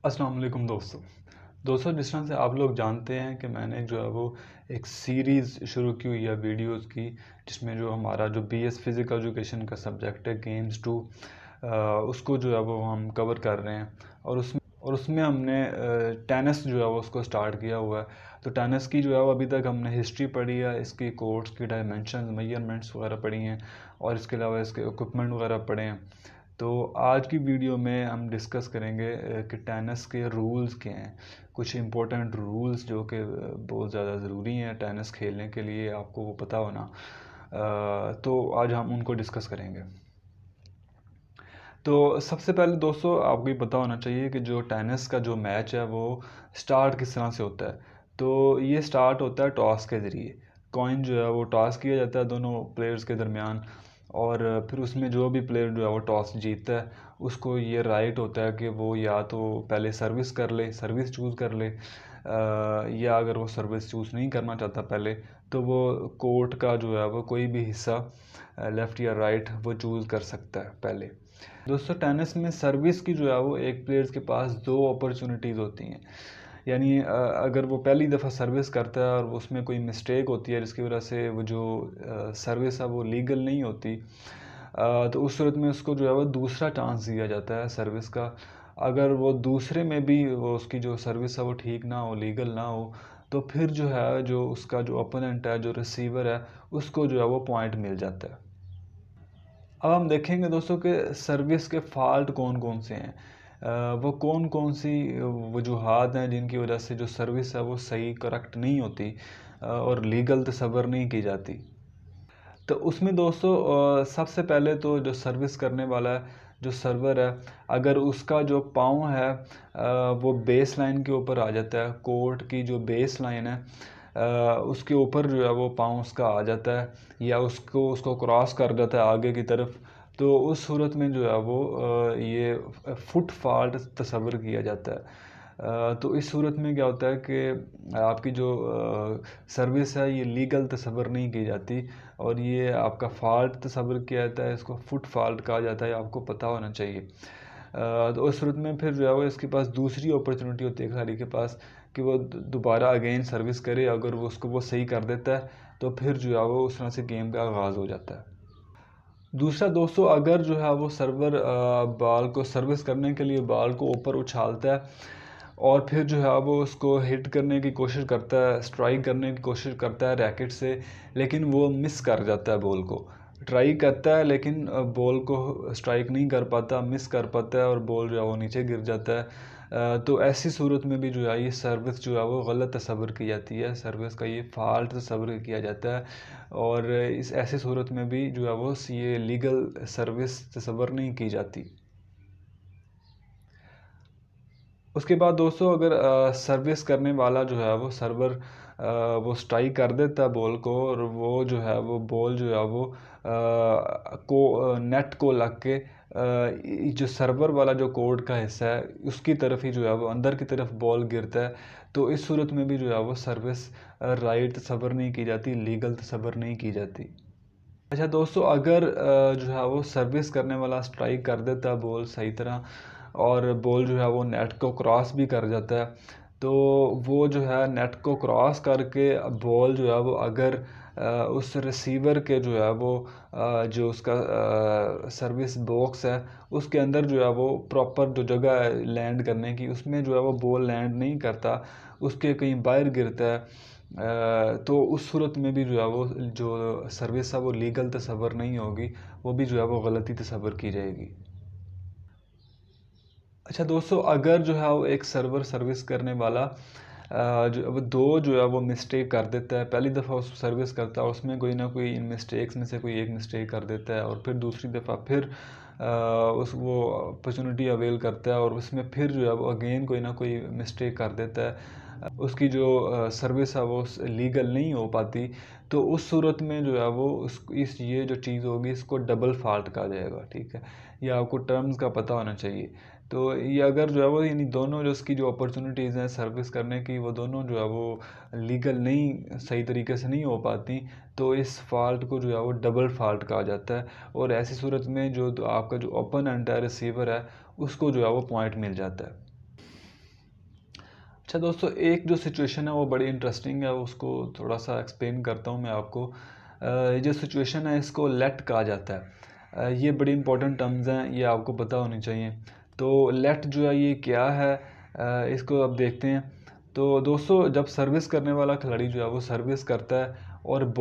अस्सलाम वालेकुम दोस्तों जिस तरह से आप लोग जानते हैं कि मैंने जो है वो एक सीरीज़ शुरू की हुई है वीडियोस की, जिसमें जो हमारा जो बीएस फिज़िकल एजुकेशन का सब्जेक्ट है गेम्स टू, उसको जो है वो हम कवर कर रहे हैं। और उसमें हमने टेनिस जो है वो उसको स्टार्ट किया हुआ है। तो टेनिस की जो है वो अभी तक हमने हिस्ट्री पढ़ी है, इसकी कोर्ट्स की डायमेंशन मेजरमेंट्स वगैरह पढ़ी हैं, और इसके अलावा इसके इक्विपमेंट वगैरह पढ़े हैं। तो आज की वीडियो में हम डिस्कस करेंगे कि टेनिस के रूल्स क्या हैं, कुछ इम्पोर्टेंट रूल्स जो कि बहुत ज़्यादा ज़रूरी हैं टेनिस खेलने के लिए, आपको वो पता होना। तो आज हम उनको डिस्कस करेंगे। तो सबसे पहले दोस्तों आपको ये पता होना चाहिए कि जो टेनिस का जो मैच है वो स्टार्ट किस तरह से होता है। तो ये स्टार्ट होता है टॉस के ज़रिए। कॉइन जो है वो टॉस किया जाता है दोनों प्लेयर्स के दरमियान, और फिर उसमें जो भी प्लेयर जो है वो टॉस जीतता है उसको ये राइट होता है कि वो या तो पहले सर्विस कर ले, सर्विस चूज़ कर ले, या अगर वो सर्विस चूज़ नहीं करना चाहता पहले, तो वो कोर्ट का जो है वो कोई भी हिस्सा लेफ़्ट या राइट वो चूज़ कर सकता है पहले। दोस्तों टेनिस में सर्विस की जो है वो एक प्लेयर्स के पास दो अपॉर्चुनिटीज़ होती हैं। यानी अगर वो पहली दफ़ा सर्विस करता है और उसमें कोई मिस्टेक होती है जिसकी वजह से वो जो सर्विस है वो लीगल नहीं होती, तो उस सूरत में उसको जो है वो दूसरा चांस दिया जाता है सर्विस का। अगर वो दूसरे में भी वो उसकी जो सर्विस है वो ठीक ना हो, लीगल ना हो, तो फिर जो है जो उसका जो ओपोनेंट है, जो रिसीवर है, उसको जो है वो पॉइंट मिल जाता है। अब हम देखेंगे दोस्तों कि सर्विस के फ़ाल्ट कौन कौन से हैं, वो कौन कौन सी वजूहात हैं जिनकी वजह से जो सर्विस है वो सही करेक्ट नहीं होती, और लीगल तसव्वुर नहीं की जाती। तो उसमें दोस्तों सबसे पहले तो जो सर्विस करने वाला है, जो सर्वर है, अगर उसका जो पाँव है वो बेस लाइन के ऊपर आ जाता है, कोर्ट की जो बेस लाइन है उसके ऊपर जो है वो पाँव उसका आ जाता है, या उसको उसको क्रॉस कर जाता है आगे की तरफ, तो उस सूरत में जो है वो ये फुट फॉल्ट तस्वर किया जाता है। तो इस सूरत में क्या होता है कि आपकी जो सर्विस है ये लीगल तस्वर नहीं की जाती, और ये आपका फ़ाल्ट तस्वर किया जाता है, इसको फुट फॉल्ट कहा जाता है, आपको पता होना चाहिए। तो उस सूरत में फिर जो है वो इसके पास दूसरी अपॉर्चुनिटी होती है खिलाड़ी के पास कि वो दोबारा अगेन सर्विस करे। अगर वो उसको वो सही कर देता है तो फिर जो है वो उस तरह से गेम का आगाज़ हो जाता है। दूसरा दोस्तों, अगर जो है वो सर्वर बॉल को सर्विस करने के लिए बॉल को ऊपर उछालता है और फिर जो है वो उसको हिट करने की कोशिश करता है, स्ट्राइक करने की कोशिश करता है रैकेट से, लेकिन वो मिस कर जाता है बॉल को। ट्राई करता है लेकिन बॉल को स्ट्राइक नहीं कर पाता, मिस कर पाता है, और बॉल जो है वो नीचे गिर जाता है। तो ऐसी सूरत में भी जो है ये सर्विस जो है वो गलत तस्वर की जाती है, सर्विस का ये फ़ाल्ट तस्वर किया जाता है, और इस ऐसी सूरत में भी जो है वो ये लीगल सर्विस तस्वर नहीं की जाती। उसके बाद दोस्तों, अगर सर्विस करने वाला जो है वो सर्वर वो स्ट्राइक कर देता है बॉल को, और वो जो है वो बॉल जो है वो नेट को लग के जो सर्वर वाला जो कोर्ट का हिस्सा है उसकी तरफ ही जो है वो अंदर की तरफ बॉल गिरता है, तो इस सूरत में भी जो है वो सर्विस राइट तस्वर नहीं की जाती, लीगल तस्वर नहीं की जाती। अच्छा दोस्तों, अगर जो है वो सर्विस करने वाला स्ट्राइक कर देता है बॉल सही तरह, और बॉल जो है वो नेट को क्रॉस भी कर जाता है, तो वो जो है नेट को क्रॉस करके बॉल जो है वो अगर उस रिसीवर के जो है वो जो उसका सर्विस बॉक्स है उसके अंदर जो है वो प्रॉपर जो जगह है लैंड करने की, उसमें जो है वो बॉल लैंड नहीं करता, उसके कहीं बाहर गिरता है, तो उस सूरत में भी जो है वो जो सर्विस है वो लीगल तस्वर नहीं होगी, वो भी जो है वो गलती तस्वर की जाएगी। अच्छा दोस्तों, अगर जो है वो एक सर्वर सर्विस करने वाला जो वो दो जो है वो मिस्टेक कर देता है, पहली दफ़ा उस सर्विस करता है उसमें कोई ना कोई इन मिस्टेक्स में से कोई एक मिस्टेक कर देता है, और फिर दूसरी दफ़ा फिर उस वो अपॉर्चुनिटी अवेल करता है और उसमें फिर जो है वो अगेन कोई ना कोई मिस्टेक कर देता है, उसकी जो सर्विस है वो लीगल नहीं हो पाती, तो उस सूरत में जो है वो उस इस ये जो चीज़ होगी इसको डबल फॉल्ट कहा जाएगा, ठीक है। ये आपको टर्म्स का पता होना चाहिए। तो ये अगर जो है वो यानी दोनों जो उसकी जो अपॉर्चुनिटीज़ हैं सर्विस करने की, वो दोनों जो है वो लीगल नहीं, सही तरीके से नहीं हो पाती, तो इस फॉल्ट को जो है वो डबल फॉल्ट कहा जाता है, और ऐसी सूरत में जो आपका जो ओपोनेंट है, रिसीवर है, उसको जो है वो पॉइंट मिल जाता है। अच्छा दोस्तों, एक जो सिचुएशन है वो बड़ी इंटरेस्टिंग है, उसको थोड़ा सा एक्सप्लेन करता हूँ मैं आपको। ये जो सिचुएशन है इसको लेट कहा जाता है। ये बड़ी इंपॉर्टेंट टर्म्स हैं, ये आपको पता होनी चाहिए। तो लेट जो है ये क्या है, इसको अब देखते हैं। तो दोस्तों, जब सर्विस करने वाला खिलाड़ी जो है वो सर्विस करता है और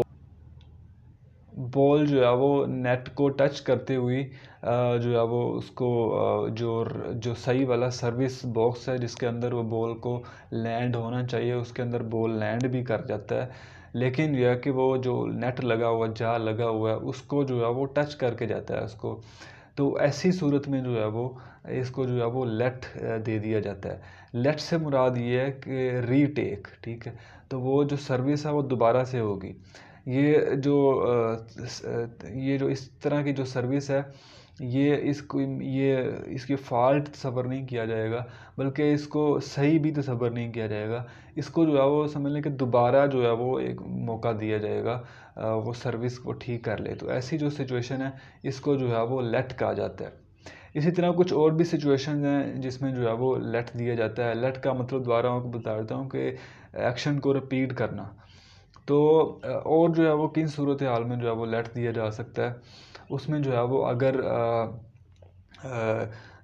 बॉल जो है वो नेट को टच करते हुए जो है वो उसको जो सही वाला सर्विस बॉक्स है जिसके अंदर वो बॉल को लैंड होना चाहिए, उसके अंदर बॉल लैंड भी कर जाता है। लेकिन यह है कि वो जो नेट लगा हुआ, जाल लगा हुआ है, उसको जो है वो टच करके जाता है उसको। तो ऐसी सूरत में जो है वो इसको जो है वो लेट दे दिया जाता है। लेट से मुराद ये है कि रीटेक, ठीक है। तो वो जो सर्विस है वो दोबारा से होगी। ये जो ये जो इस तरह की जो सर्विस है, ये इसकी फ़ाल्ट तसव्वुर नहीं किया जाएगा, बल्कि इसको सही भी तसव्वुर नहीं किया जाएगा। इसको जो है वो समझ लें कि दोबारा जो है वो एक मौका दिया जाएगा, वो सर्विस को ठीक कर ले। तो ऐसी जो सिचुएशन है इसको जो है वो लेट कहा जाता है। इसी तरह कुछ और भी सिचुएशन हैं जिसमें जो है वो लेट दिया जाता है। लेट का मतलब दोबारा आपको बता देता हूँ कि एक्शन को रिपीट करना। तो और जो है वो किन सूरत हाल में जो है वो लेट दिया जा सकता है, उसमें जो है वो अगर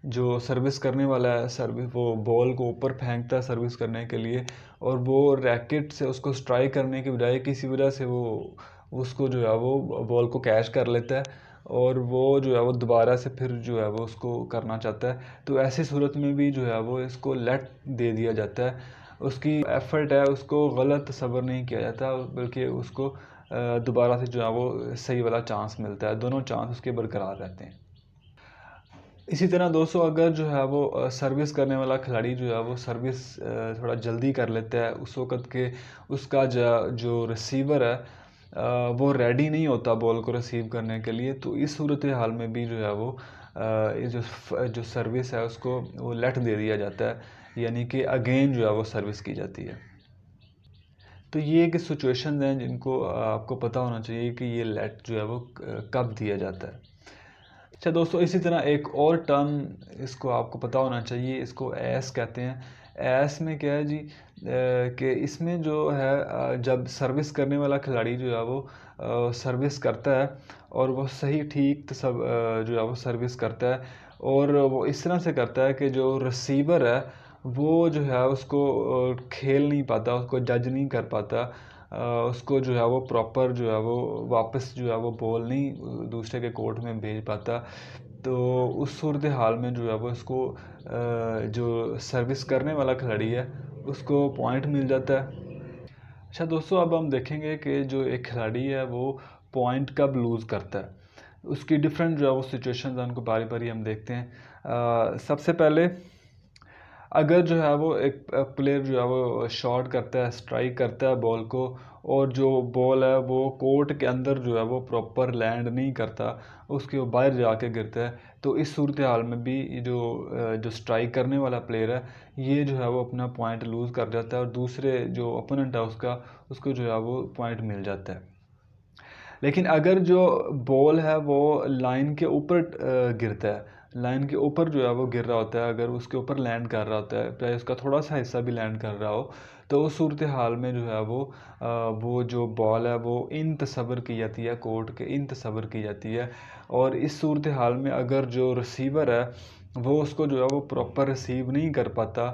जो सर्विस करने वाला है, सर्विस वो बॉल को ऊपर फेंकता है सर्विस करने के लिए, और वो रैकेट से उसको स्ट्राइक करने के बजाय किसी वजह से वो उसको जो है वो बॉल को कैच कर लेता है, और वो जो है वो दोबारा से फिर जो है वो उसको करना चाहता है। तो ऐसी सूरत में भी जो है वो इसको लेट दे दिया जाता है। उसकी एफ़र्ट है उसको गलत तसव्वुर नहीं किया जाता, बल्कि उसको दोबारा से जो है वो सही वाला चांस मिलता है, दोनों चांस उसके बरकरार रहते हैं। इसी तरह दोस्तों, अगर जो है वो सर्विस करने वाला खिलाड़ी जो है वो सर्विस थोड़ा जल्दी कर लेता है उस वक़्त के, उसका जो रिसीवर है वो रेडी नहीं होता बॉल को रिसीव करने के लिए, तो इस सूरत हाल में भी जो है वो ये जो सर्विस है उसको वो लेट दे दिया जाता है, यानी कि अगेन जो है वो सर्विस की जाती है। तो ये एक सिचुएशन हैं जिनको आपको पता होना चाहिए कि ये लेट जो है वो कब दिया जाता है। अच्छा दोस्तों, इसी तरह एक और टर्म इसको आपको पता होना चाहिए, इसको एस कहते हैं। एस में क्या है जी, कि इसमें जो है जब सर्विस करने वाला खिलाड़ी जो है वो सर्विस करता है और वो सही ठीक तो सब जो है वो सर्विस करता है, और वो इस तरह से करता है कि जो रिसीवर है वो जो है उसको खेल नहीं पाता, उसको जज नहीं कर पाता, उसको जो है वो प्रॉपर जो है वो वापस जो है वो बॉल नहीं दूसरे के कोर्ट में भेज पाता। तो उस सूरत हाल में जो है वो इसको जो सर्विस करने वाला खिलाड़ी है उसको पॉइंट मिल जाता है। अच्छा दोस्तों, अब हम देखेंगे कि जो एक खिलाड़ी है वो पॉइंट कब लूज़ करता है, उसकी डिफरेंट जो है वो सिचुएशन है, उनको बारी बारी हम देखते हैं। सबसे पहले, अगर जो है वो एक प्लेयर जो है वो शॉट करता है, स्ट्राइक करता है बॉल को, और जो बॉल है वो कोर्ट के अंदर जो है वो प्रॉपर लैंड नहीं करता, उसके वो बाहर जाके गिरता है, तो इस सूरत हाल में भी ये जो स्ट्राइक करने वाला प्लेयर है ये जो है वो अपना पॉइंट लूज़ कर जाता है, और दूसरे जो ओपोनेंट है उसको जो है वो पॉइंट मिल जाता है। लेकिन अगर जो बॉल है वो लाइन के ऊपर गिरता है, लाइन के ऊपर जो है वो गिर रहा होता है, अगर उसके ऊपर लैंड कर रहा होता है, चाहे उसका थोड़ा सा हिस्सा भी लैंड कर रहा हो, तो उस सूरत हाल में जो है वो जो बॉल है वो इन तसव्वुर की जाती है, कोर्ट के इन तसव्वुर की जाती है। और इस सूरत हाल में अगर जो रिसीवर है वो उसको जो है वो प्रॉपर रिसीव नहीं कर पाता,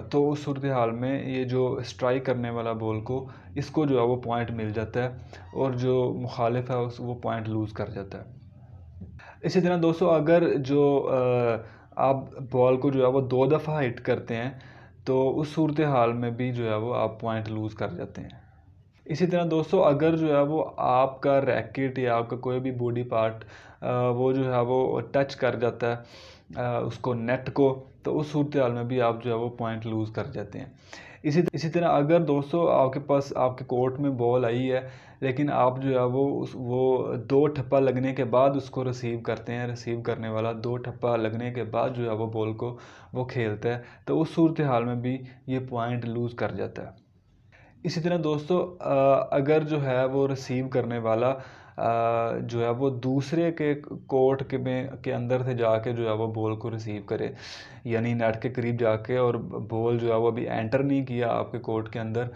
तो उस सूरत हाल में ये जो स्ट्राइक करने वाला बॉल को, इसको जो है वो पॉइंट मिल जाता है, और जो मुखालिफ है उस वो पॉइंट लूज़ कर जाता है। इसी तरह दोस्तों, अगर जो आप बॉल को जो है वो 2 दफ़ा हिट करते हैं, तो उस सूरत हाल में भी जो है वो आप पॉइंट लूज़ कर जाते हैं। इसी तरह दोस्तों, अगर जो है वो आपका रैकेट या आपका कोई भी बॉडी पार्ट वो जो है वो टच कर जाता है उसको नेट को, तो उस सूरत हाल में भी आप जो है वो पॉइंट लूज़ कर जाते हैं। इसी तरह अगर दोस्तों आपके पास आपके कोर्ट में बॉल आई है, लेकिन आप जो है वो 2 ठप्पा लगने के बाद उसको रिसीव करते हैं, रिसीव करने वाला 2 ठप्पा लगने के बाद जो है वो बॉल को वो खेलता है, तो उस सूरत हाल में भी ये पॉइंट लूज़ कर जाता है। इसी तरह दोस्तों अगर जो है वो रिसीव करने वाला जो है वो दूसरे के कोर्ट के अंदर से जाके जो है वो बॉल को रिसीव करे, यानी नेट के करीब जाके, और बॉल जो है वो अभी एंटर नहीं किया आपके कोर्ट के अंदर,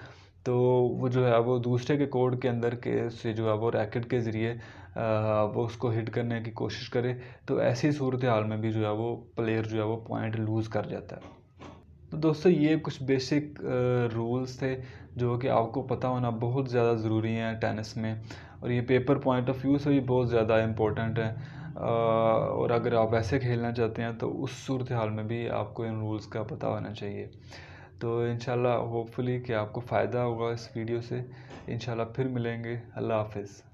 तो वो जो है वो दूसरे के कोर्ट के अंदर के से जो है वो रैकेट के ज़रिए वो उसको हिट करने की कोशिश करे, तो ऐसी सूरत हाल में भी जो है वो प्लेयर जो है वो पॉइंट लूज़ कर जाता है। तो दोस्तों ये कुछ बेसिक रूल्स थे जो कि आपको पता होना बहुत ज़्यादा ज़रूरी है टेनिस में, और ये पेपर पॉइंट ऑफ व्यू से भी बहुत ज़्यादा इम्पोर्टेंट है। और अगर आप ऐसे खेलना चाहते हैं तो उस सूरत हाल में भी आपको इन रूल्स का पता होना चाहिए। तो इंशाल्लाह होपफुली कि आपको फ़ायदा होगा इस वीडियो से। इंशाल्लाह फिर मिलेंगे। अल्लाह हाफ़िज़।